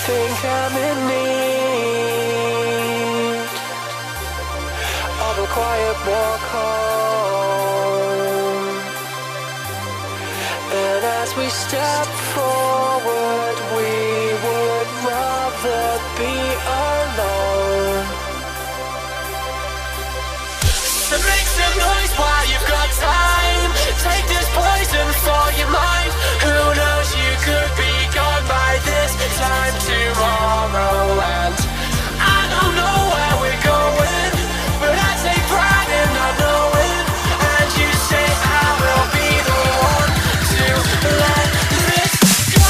think I'm in need of a quiet walk home. And as we step forward, we would rather be alone. So make some noise while you've got time. Take this poison for your mind. Who knows, you could be gone by this time tomorrow. And I don't know where we're going, but I take pride in not knowing. And you say I will be the one to let this go.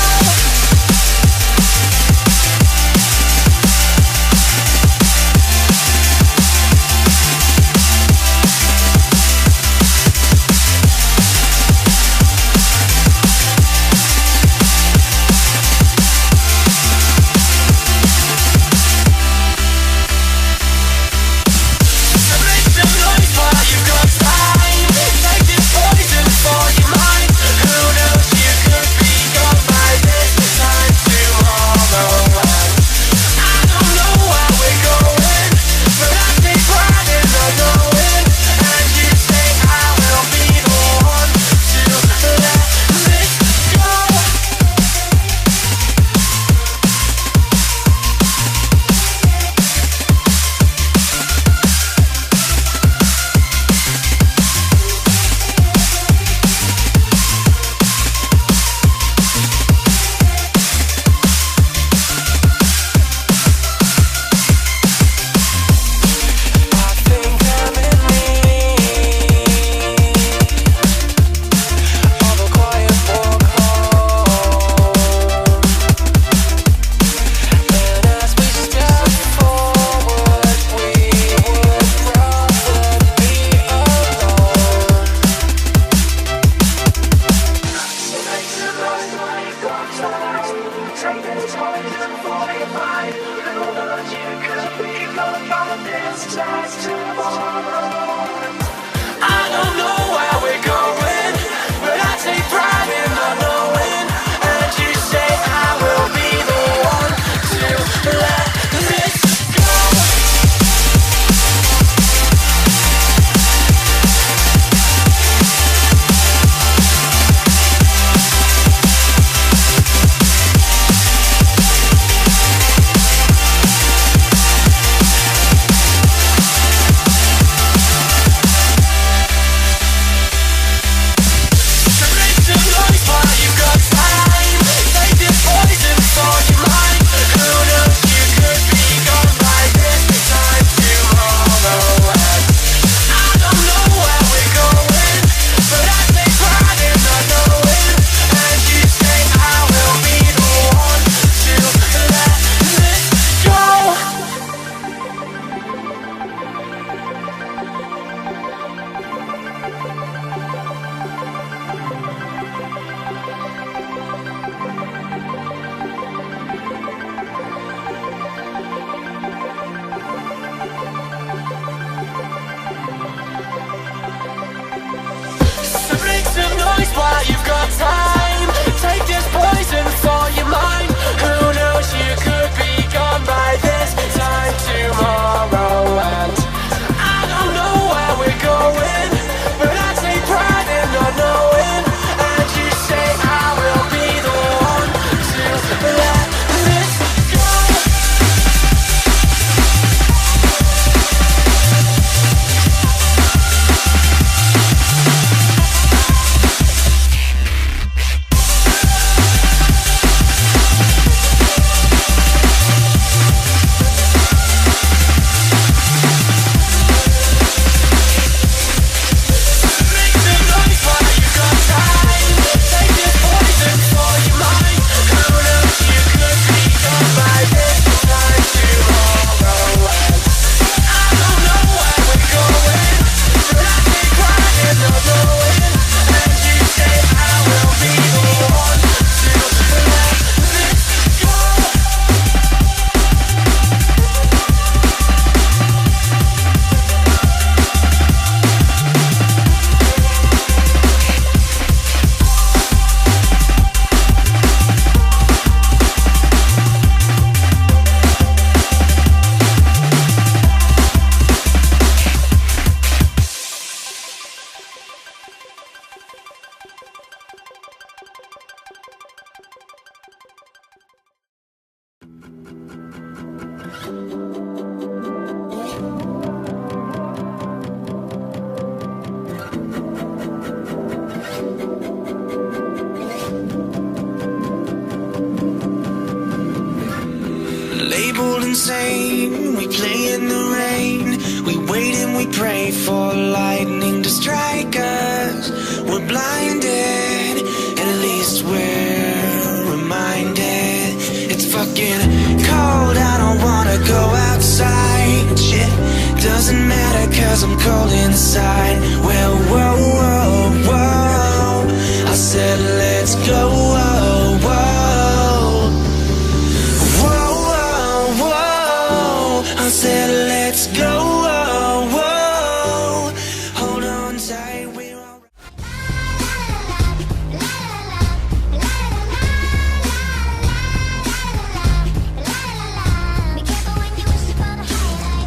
'cause I'm cold inside. Well, whoa, whoa, whoa, I said let's go.